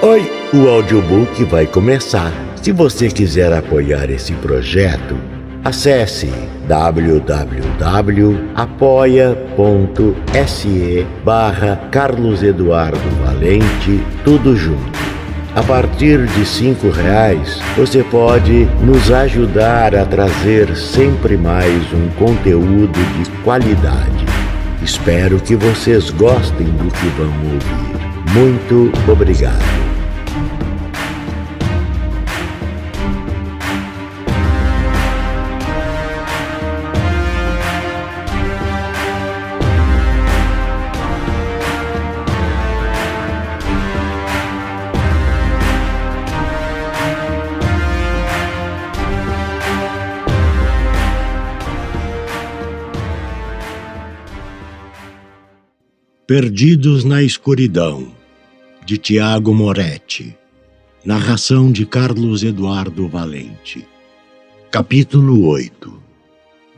Oi, o audiobook vai começar. Se você quiser apoiar esse projeto, acesse www.apoia.se/Carlos Eduardo Valente, tudo junto. A partir de R$5, você pode nos ajudar a trazer sempre mais um conteúdo de qualidade. Espero que vocês gostem do que vão ouvir. Muito obrigado. Perdidos na Escuridão, de Tiago Moretti. Narração de Carlos Eduardo Valente. Capítulo 8.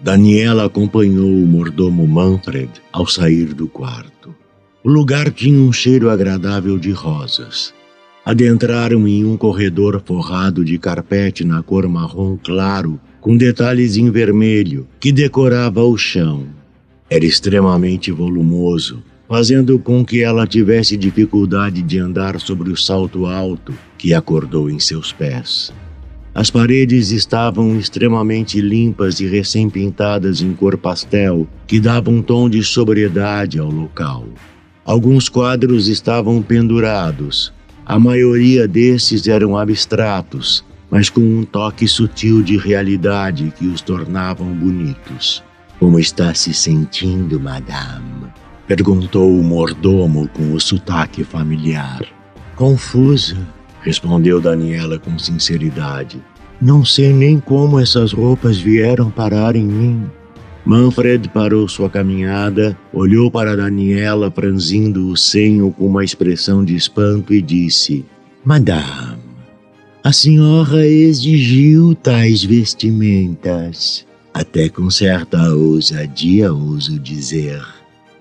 Daniela acompanhou o mordomo Manfred ao sair do quarto. O lugar tinha um cheiro agradável de rosas. Adentraram em um corredor forrado de carpete na cor marrom claro, com detalhes em vermelho, que decorava o chão. Era extremamente volumoso, fazendo com que ela tivesse dificuldade de andar sobre o salto alto que acordou em seus pés. As paredes estavam extremamente limpas e recém-pintadas em cor pastel, que dava um tom de sobriedade ao local. Alguns quadros estavam pendurados. A maioria desses eram abstratos, mas com um toque sutil de realidade que os tornavam bonitos. "Como está se sentindo, madame?" perguntou o mordomo com o sotaque familiar. "Confusa", respondeu Daniela com sinceridade. "Não sei nem como essas roupas vieram parar em mim." Manfred parou sua caminhada, olhou para Daniela franzindo o senho com uma expressão de espanto e disse: "Madame, a senhora exigiu tais vestimentas. Até com certa ousadia, ouso dizer."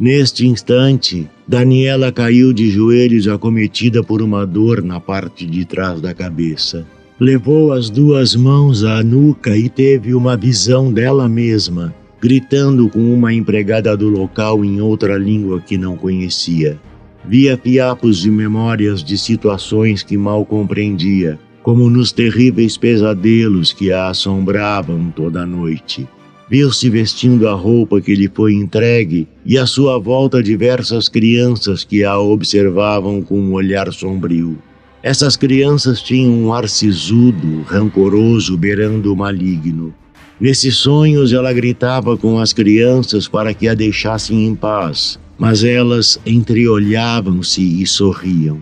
Neste instante, Daniela caiu de joelhos acometida por uma dor na parte de trás da cabeça. Levou as duas mãos à nuca e teve uma visão dela mesma, gritando com uma empregada do local em outra língua que não conhecia. Via fiapos de memórias de situações que mal compreendia, como nos terríveis pesadelos que a assombravam toda a noite. Viu-se vestindo a roupa que lhe foi entregue e à sua volta diversas crianças que a observavam com um olhar sombrio. Essas crianças tinham um ar sisudo, rancoroso, beirando o maligno. Nesses sonhos ela gritava com as crianças para que a deixassem em paz, mas elas entreolhavam-se e sorriam.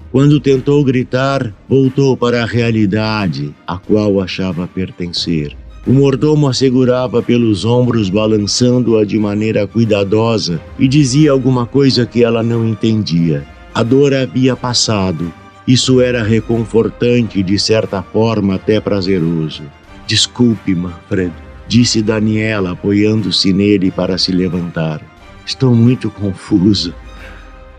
Quando tentou gritar, voltou para a realidade, a qual achava pertencer. O mordomo a segurava pelos ombros, balançando-a de maneira cuidadosa, e dizia alguma coisa que ela não entendia. A dor havia passado. Isso era reconfortante e de certa forma até prazeroso. "Desculpe, Manfred", disse Daniela, apoiando-se nele para se levantar. "Estou muito confusa.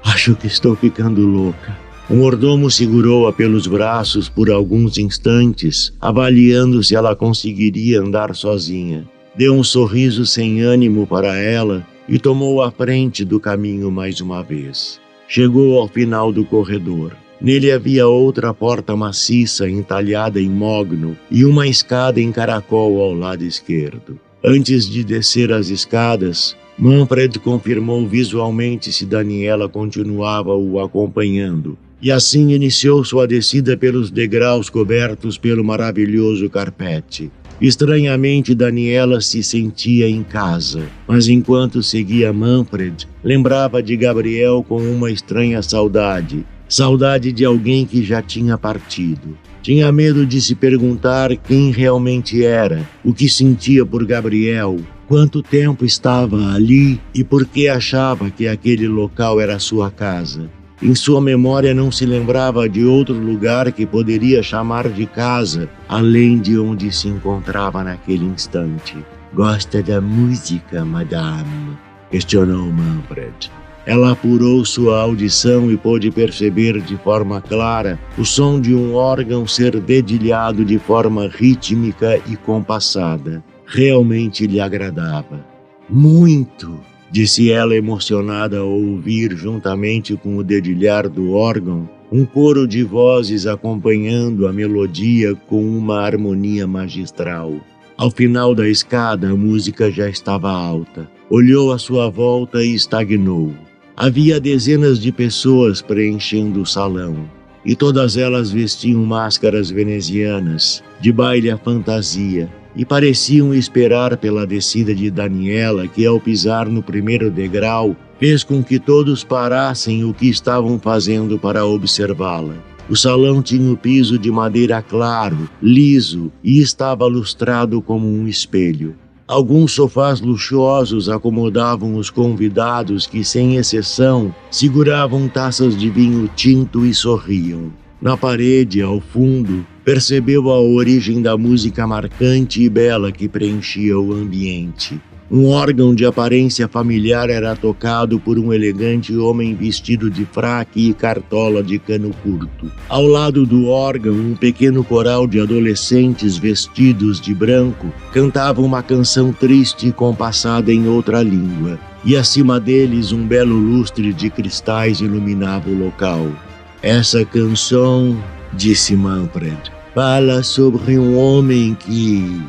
Acho que estou ficando louca." O mordomo segurou-a pelos braços por alguns instantes, avaliando se ela conseguiria andar sozinha. Deu um sorriso sem ânimo para ela e tomou a frente do caminho mais uma vez. Chegou ao final do corredor. Nele havia outra porta maciça entalhada em mogno e uma escada em caracol ao lado esquerdo. Antes de descer as escadas, Manfred confirmou visualmente se Daniela continuava o acompanhando. E assim iniciou sua descida pelos degraus cobertos pelo maravilhoso carpete. Estranhamente, Daniela se sentia em casa, mas enquanto seguia Manfred, lembrava de Gabriel com uma estranha saudade. Saudade de alguém que já tinha partido. Tinha medo de se perguntar quem realmente era, o que sentia por Gabriel, quanto tempo estava ali e por que achava que aquele local era sua casa. Em sua memória não se lembrava de outro lugar que poderia chamar de casa, além de onde se encontrava naquele instante. "Gosta da música, madame?" questionou Manfred. Ela apurou sua audição e pôde perceber de forma clara o som de um órgão ser dedilhado de forma rítmica e compassada. Realmente lhe agradava. Muito! Disse ela emocionada ao ouvir, juntamente com o dedilhar do órgão, um coro de vozes acompanhando a melodia com uma harmonia magistral. Ao final da escada, a música já estava alta. Olhou à sua volta e estagnou. Havia dezenas de pessoas preenchendo o salão, e todas elas vestiam máscaras venezianas, de baile à fantasia, e pareciam esperar pela descida de Daniela, que ao pisar no primeiro degrau, fez com que todos parassem o que estavam fazendo para observá-la. O salão tinha o piso de madeira claro, liso, e estava lustrado como um espelho. Alguns sofás luxuosos acomodavam os convidados que, sem exceção, seguravam taças de vinho tinto e sorriam. Na parede, ao fundo, percebeu a origem da música marcante e bela que preenchia o ambiente. Um órgão de aparência familiar era tocado por um elegante homem vestido de fraque e cartola de cano curto. Ao lado do órgão, um pequeno coral de adolescentes vestidos de branco cantava uma canção triste e compassada em outra língua, e acima deles um belo lustre de cristais iluminava o local. Essa canção, disse Manfred, fala sobre um homem que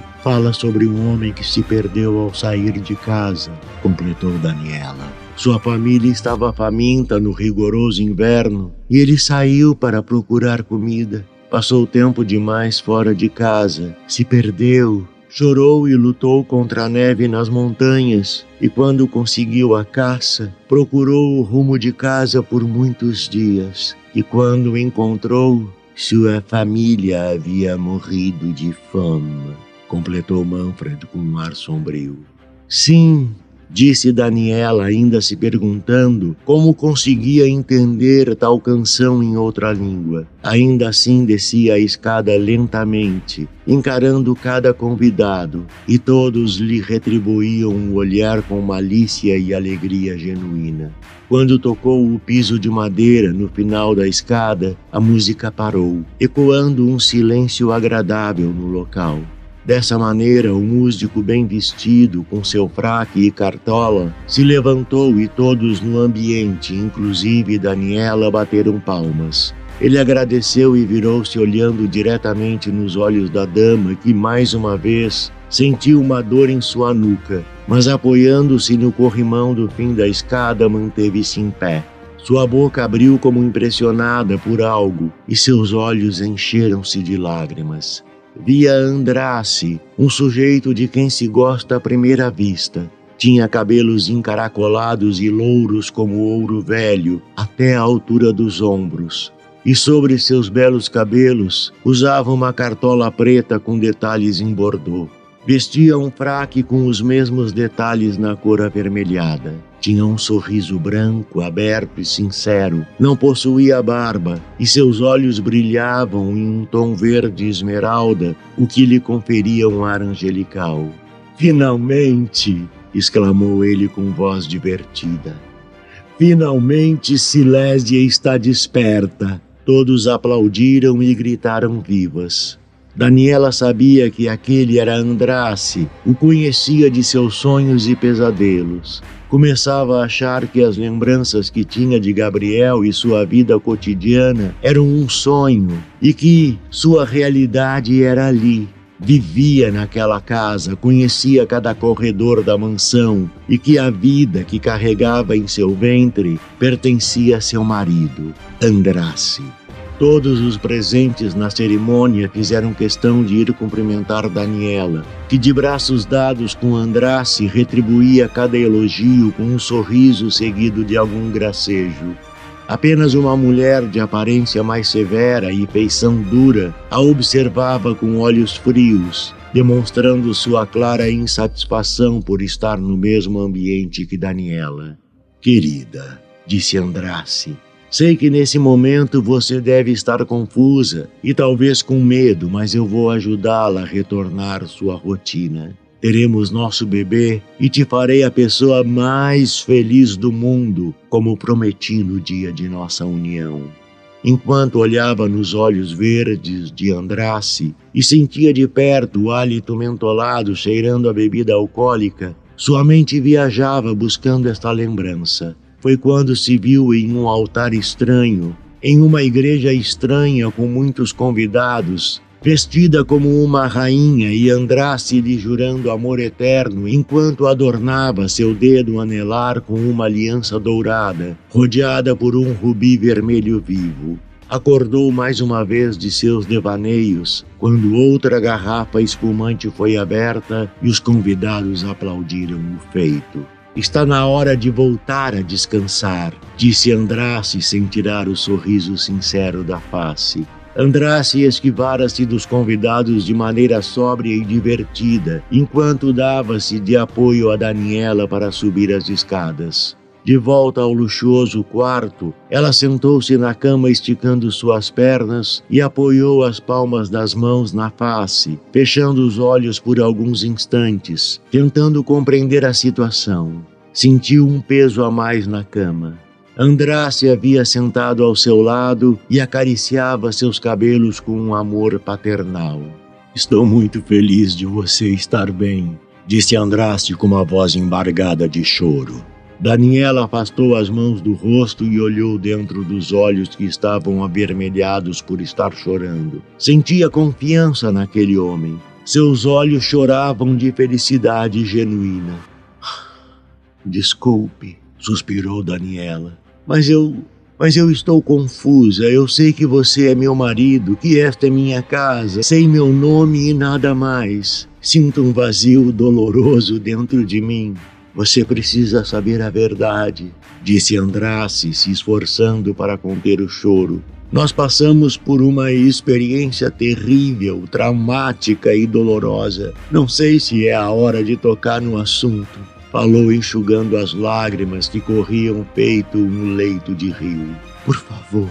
se perdeu ao sair de casa, completou Daniela. Sua família estava faminta no rigoroso inverno e ele saiu para procurar comida. Passou tempo demais fora de casa, se perdeu, chorou e lutou contra a neve nas montanhas, e quando conseguiu a caça, procurou o rumo de casa por muitos dias, e quando encontrou, sua família havia morrido de fome, completou Manfred com um ar sombrio. Sim, disse Daniela, ainda se perguntando como conseguia entender tal canção em outra língua. Ainda assim descia a escada lentamente, encarando cada convidado, e todos lhe retribuíam um olhar com malícia e alegria genuína. Quando tocou o piso de madeira no final da escada, a música parou, ecoando um silêncio agradável no local. Dessa maneira, o músico bem vestido, com seu fraque e cartola, se levantou e todos no ambiente, inclusive Daniela, bateram palmas. Ele agradeceu e virou-se olhando diretamente nos olhos da dama, que mais uma vez sentiu uma dor em sua nuca, mas apoiando-se no corrimão do fim da escada, manteve-se em pé. Sua boca abriu como impressionada por algo e seus olhos encheram-se de lágrimas. Via Andrassi, um sujeito de quem se gosta à primeira vista. Tinha cabelos encaracolados e louros como ouro velho, até a altura dos ombros. E sobre seus belos cabelos, usava uma cartola preta com detalhes em bordô. Vestia um fraque com os mesmos detalhes na cor avermelhada. Tinha um sorriso branco, aberto e sincero. Não possuía barba e seus olhos brilhavam em um tom verde esmeralda, o que lhe conferia um ar angelical. Finalmente! Exclamou ele com voz divertida. Finalmente Silésia está desperta! Todos aplaudiram e gritaram vivas. Daniela sabia que aquele era Andrassi, o conhecia de seus sonhos e pesadelos. Começava a achar que as lembranças que tinha de Gabriel e sua vida cotidiana eram um sonho e que sua realidade era ali. Vivia naquela casa, conhecia cada corredor da mansão e que a vida que carregava em seu ventre pertencia a seu marido, Andrassi. Todos os presentes na cerimônia fizeram questão de ir cumprimentar Daniela, que de braços dados com Andrassi retribuía cada elogio com um sorriso seguido de algum gracejo. Apenas uma mulher de aparência mais severa e feição dura a observava com olhos frios, demonstrando sua clara insatisfação por estar no mesmo ambiente que Daniela. Querida, disse Andrassi, sei que nesse momento você deve estar confusa e talvez com medo, mas eu vou ajudá-la a retornar sua rotina. Teremos nosso bebê e te farei a pessoa mais feliz do mundo, como prometi no dia de nossa união. Enquanto olhava nos olhos verdes de Andrassi e sentia de perto o hálito mentolado cheirando a bebida alcoólica, sua mente viajava buscando esta lembrança. Foi quando se viu em um altar estranho, em uma igreja estranha com muitos convidados, vestida como uma rainha, e Andrassi lhe jurando amor eterno, enquanto adornava seu dedo anelar com uma aliança dourada, rodeada por um rubi vermelho vivo. Acordou mais uma vez de seus devaneios, quando outra garrafa espumante foi aberta e os convidados aplaudiram o feito. Está na hora de voltar a descansar, disse Andrassi sem tirar o sorriso sincero da face. Andrassi esquivara-se dos convidados de maneira sóbria e divertida, enquanto dava-se de apoio a Daniela para subir as escadas. De volta ao luxuoso quarto, ela sentou-se na cama esticando suas pernas e apoiou as palmas das mãos na face, fechando os olhos por alguns instantes, tentando compreender a situação. Sentiu um peso a mais na cama. Andrassi havia sentado ao seu lado e acariciava seus cabelos com um amor paternal. Estou muito feliz de você estar bem, disse Andrassi com uma voz embargada de choro. Daniela afastou as mãos do rosto e olhou dentro dos olhos que estavam avermelhados por estar chorando. Sentia confiança naquele homem. Seus olhos choravam de felicidade genuína. Desculpe, suspirou Daniela. Mas eu estou confusa. Eu sei que você é meu marido, que esta é minha casa. Sei meu nome e nada mais. Sinto um vazio doloroso dentro de mim. Você precisa saber a verdade, disse Andrassi, se esforçando para conter o choro. Nós passamos por uma experiência terrível, traumática e dolorosa. Não sei se é a hora de tocar no assunto. Falou enxugando as lágrimas que corriam o peito no leito de rio. Por favor,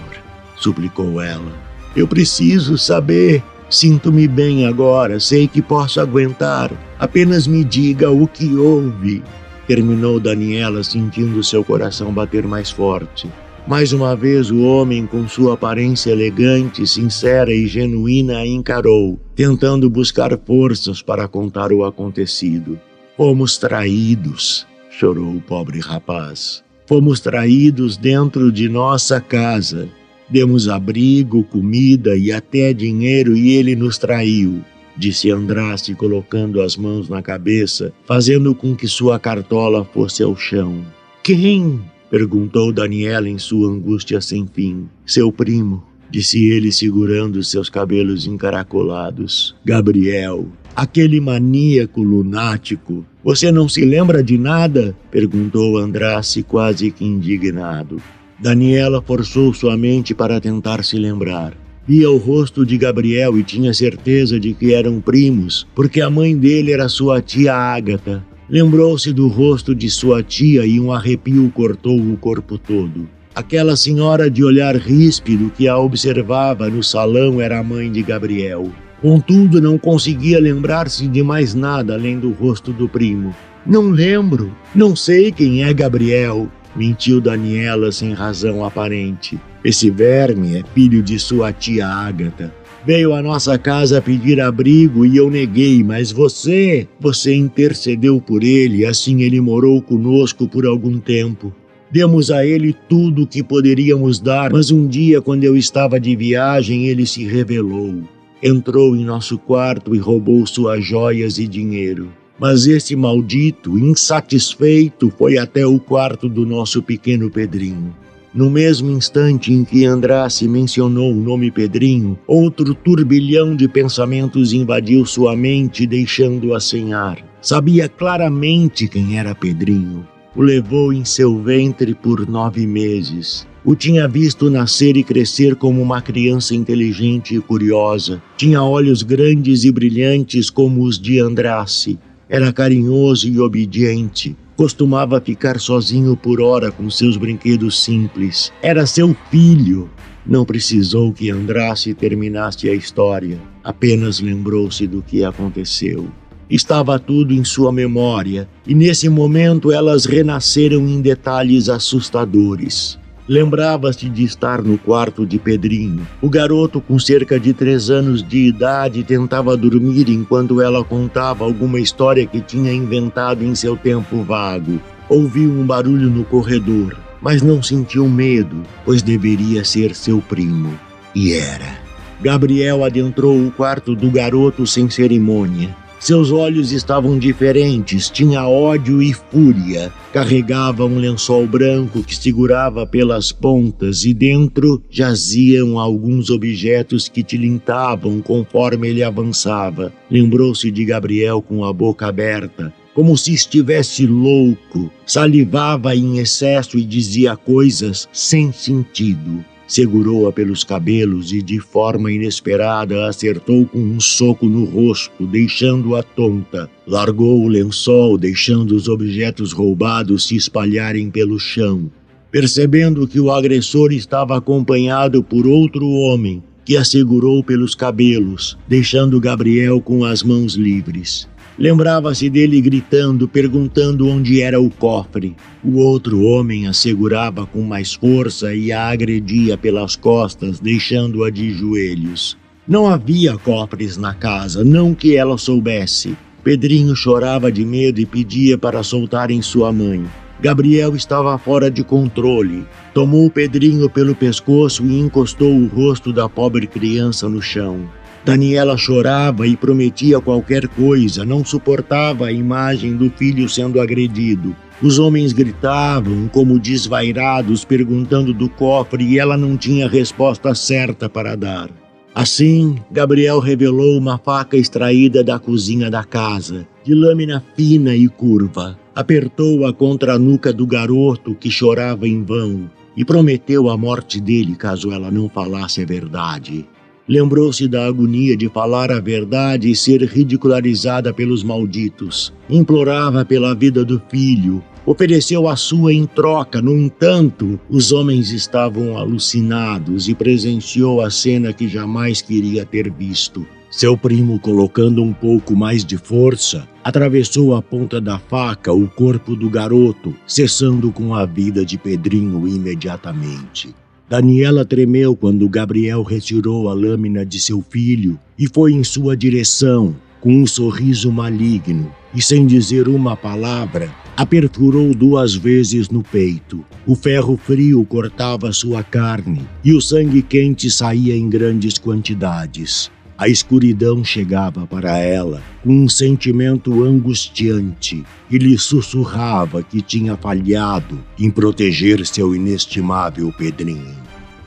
suplicou ela. Eu preciso saber. Sinto-me bem agora, sei que posso aguentar. Apenas me diga o que houve. Terminou Daniela, sentindo seu coração bater mais forte. Mais uma vez o homem, com sua aparência elegante, sincera e genuína, a encarou, tentando buscar forças para contar o acontecido. Fomos traídos, chorou o pobre rapaz. Fomos traídos dentro de nossa casa. Demos abrigo, comida e até dinheiro e ele nos traiu, disse Andrassi, colocando as mãos na cabeça, fazendo com que sua cartola fosse ao chão. Quem? Perguntou Daniela em sua angústia sem fim. Seu primo, disse ele segurando seus cabelos encaracolados. Gabriel. Aquele maníaco lunático. Você não se lembra de nada? Perguntou Andrassi quase que indignado. Daniela forçou sua mente para tentar se lembrar. Via o rosto de Gabriel e tinha certeza de que eram primos, porque a mãe dele era sua tia Ágata. Lembrou-se do rosto de sua tia e um arrepio cortou o corpo todo. Aquela senhora de olhar ríspido que a observava no salão era a mãe de Gabriel. Contudo, não conseguia lembrar-se de mais nada além do rosto do primo. Não lembro, não sei quem é Gabriel, mentiu Daniela sem razão aparente. Esse verme é filho de sua tia Ágata. Veio à nossa casa pedir abrigo e eu neguei, mas você intercedeu por ele, assim ele morou conosco por algum tempo. Demos a ele tudo o que poderíamos dar, mas um dia, quando eu estava de viagem, ele se rebelou. Entrou em nosso quarto e roubou suas joias e dinheiro. Mas esse maldito, insatisfeito, foi até o quarto do nosso pequeno Pedrinho. No mesmo instante em que Andrassi mencionou o nome Pedrinho, outro turbilhão de pensamentos invadiu sua mente, deixando-a sem ar. Sabia claramente quem era Pedrinho. O levou em seu ventre por 9 meses. O tinha visto nascer e crescer como uma criança inteligente e curiosa. Tinha olhos grandes e brilhantes como os de Andrassi. Era carinhoso e obediente. Costumava ficar sozinho por hora com seus brinquedos simples. Era seu filho. Não precisou que Andrassi terminasse a história. Apenas lembrou-se do que aconteceu. Estava tudo em sua memória, e nesse momento elas renasceram em detalhes assustadores. Lembrava-se de estar no quarto de Pedrinho. O garoto, com cerca de 3 anos de idade, tentava dormir enquanto ela contava alguma história que tinha inventado em seu tempo vago. Ouviu um barulho no corredor, mas não sentiu medo, pois deveria ser seu primo. E era. Gabriel adentrou o quarto do garoto sem cerimônia. Seus olhos estavam diferentes, tinha ódio e fúria. Carregava um lençol branco que segurava pelas pontas e dentro jaziam alguns objetos que tilintavam conforme ele avançava. Lembrou-se de Gabriel com a boca aberta, como se estivesse louco. Salivava em excesso e dizia coisas sem sentido. Segurou-a pelos cabelos e, de forma inesperada, a acertou com um soco no rosto, deixando-a tonta. Largou o lençol, deixando os objetos roubados se espalharem pelo chão. Percebendo que o agressor estava acompanhado por outro homem, que a segurou pelos cabelos, deixando Gabriel com as mãos livres. Lembrava-se dele gritando, perguntando onde era o cofre. O outro homem a segurava com mais força e a agredia pelas costas, deixando-a de joelhos. Não havia cofres na casa, não que ela soubesse. Pedrinho chorava de medo e pedia para soltarem sua mãe. Gabriel estava fora de controle. Tomou Pedrinho pelo pescoço e encostou o rosto da pobre criança no chão. Daniela chorava e prometia qualquer coisa, não suportava a imagem do filho sendo agredido. Os homens gritavam como desvairados, perguntando do cofre, e ela não tinha resposta certa para dar. Assim, Gabriel revelou uma faca extraída da cozinha da casa, de lâmina fina e curva. Apertou-a contra a nuca do garoto, que chorava em vão, e prometeu a morte dele caso ela não falasse a verdade. Lembrou-se da agonia de falar a verdade e ser ridicularizada pelos malditos. Implorava pela vida do filho. Ofereceu a sua em troca. No entanto, os homens estavam alucinados e presenciou a cena que jamais queria ter visto. Seu primo, colocando um pouco mais de força, atravessou a ponta da faca o corpo do garoto, cessando com a vida de Pedrinho imediatamente. Daniela tremeu quando Gabriel retirou a lâmina de seu filho e foi em sua direção, com um sorriso maligno, e sem dizer uma palavra, a perfurou 2 vezes no peito. O ferro frio cortava sua carne e o sangue quente saía em grandes quantidades. A escuridão chegava para ela com um sentimento angustiante e lhe sussurrava que tinha falhado em proteger seu inestimável Pedrinho.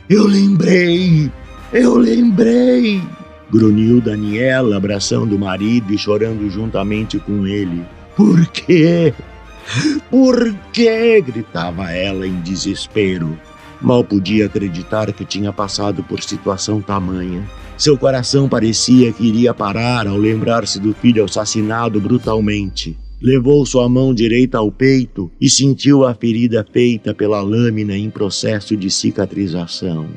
Eu lembrei! Grunhiu Daniela, abraçando o marido e chorando juntamente com ele. Por quê? Por quê? Gritava ela em desespero. Mal podia acreditar que tinha passado por situação tamanha. Seu coração parecia que iria parar ao lembrar-se do filho assassinado brutalmente. Levou sua mão direita ao peito e sentiu a ferida feita pela lâmina em processo de cicatrização.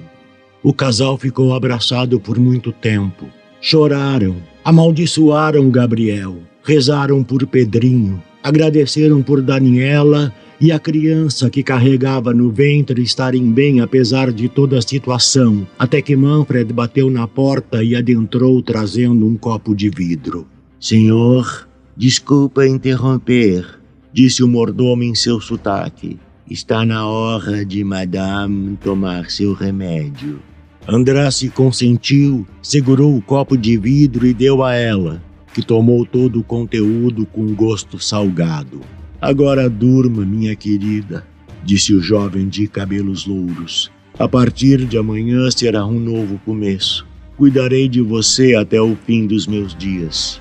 O casal ficou abraçado por muito tempo. Choraram, amaldiçoaram Gabriel, rezaram por Pedrinho, agradeceram por Daniela e a criança que carregava no ventre estarem bem apesar de toda a situação, até que Manfred bateu na porta e adentrou trazendo um copo de vidro. Senhor, desculpa interromper, disse o mordomo em seu sotaque. Está na hora de Madame tomar seu remédio. Andrassy consentiu, segurou o copo de vidro e deu a ela, que tomou todo o conteúdo com gosto salgado. Agora durma, minha querida, disse o jovem de cabelos louros. A partir de amanhã será um novo começo. Cuidarei de você até o fim dos meus dias.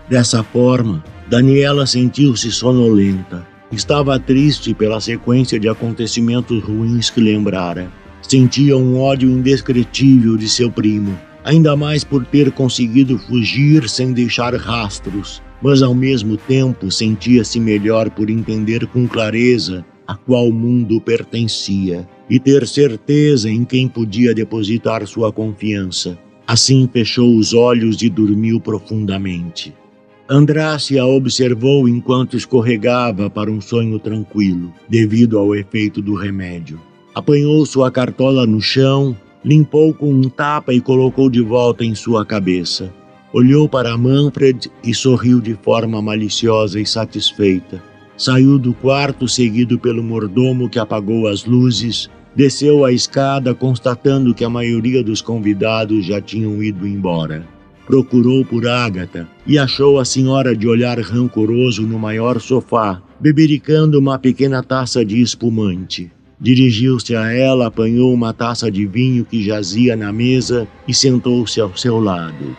Dessa forma, Daniela sentiu-se sonolenta. Estava triste pela sequência de acontecimentos ruins que lembrara. Sentia um ódio indescritível de seu primo, ainda mais por ter conseguido fugir sem deixar rastros, mas ao mesmo tempo sentia-se melhor por entender com clareza a qual mundo pertencia e ter certeza em quem podia depositar sua confiança. Assim fechou os olhos e dormiu profundamente. Andrácia a observou enquanto escorregava para um sonho tranquilo, devido ao efeito do remédio. Apanhou sua cartola no chão, limpou com um tapa e colocou de volta em sua cabeça. Olhou para Manfred e sorriu de forma maliciosa e satisfeita. Saiu do quarto seguido pelo mordomo que apagou as luzes, desceu a escada constatando que a maioria dos convidados já tinham ido embora. Procurou por Agatha e achou a senhora de olhar rancoroso no maior sofá, bebericando uma pequena taça de espumante. Dirigiu-se a ela, apanhou uma taça de vinho que jazia na mesa e sentou-se ao seu lado.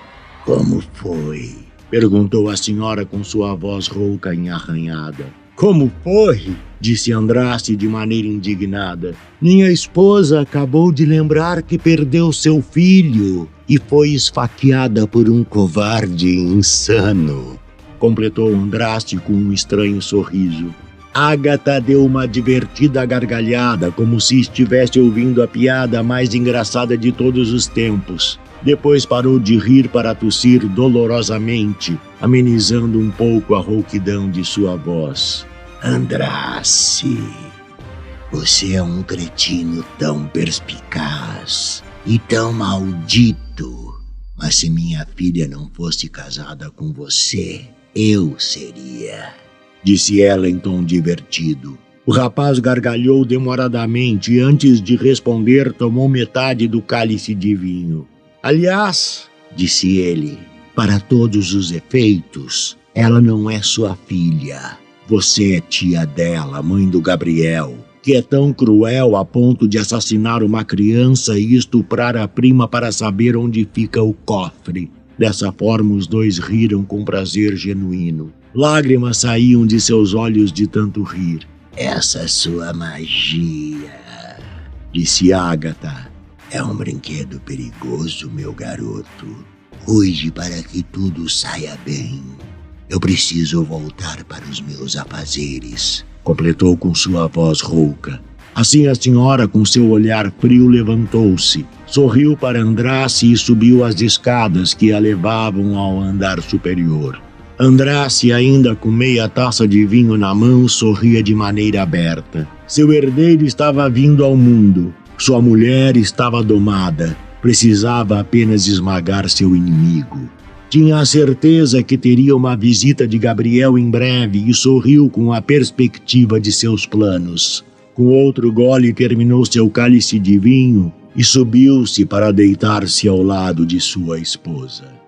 Como foi? Perguntou a senhora com sua voz rouca e arranhada. Como foi? Disse Andrácia de maneira indignada. Minha esposa acabou de lembrar que perdeu seu filho e foi esfaqueada por um covarde insano. Completou Andrácia com um estranho sorriso. Agatha deu uma divertida gargalhada, como se estivesse ouvindo a piada mais engraçada de todos os tempos. Depois parou de rir para tossir dolorosamente, amenizando um pouco a rouquidão de sua voz. Andrácia, você é um cretino tão perspicaz e tão maldito. Mas se minha filha não fosse casada com você, eu seria. Disse ela em tom divertido. O rapaz gargalhou demoradamente e antes de responder tomou metade do cálice de vinho. Aliás, disse ele, para todos os efeitos, ela não é sua filha. Você é tia dela, mãe do Gabriel, que é tão cruel a ponto de assassinar uma criança e estuprar a prima para saber onde fica o cofre. Dessa forma, os dois riram com prazer genuíno. Lágrimas saíam de seus olhos de tanto rir. Essa sua magia, disse Agatha, é um brinquedo perigoso, meu garoto. Cuide para que tudo saia bem. Eu preciso voltar para os meus afazeres, completou com sua voz rouca. Assim a senhora, com seu olhar frio, levantou-se, sorriu para Andrácia e subiu as escadas que a levavam ao andar superior. Andrácia, ainda com meia taça de vinho na mão, sorria de maneira aberta. Seu herdeiro estava vindo ao mundo. Sua mulher estava domada. Precisava apenas esmagar seu inimigo. Tinha a certeza que teria uma visita de Gabriel em breve e sorriu com a perspectiva de seus planos. Com outro gole terminou seu cálice de vinho e subiu-se para deitar-se ao lado de sua esposa.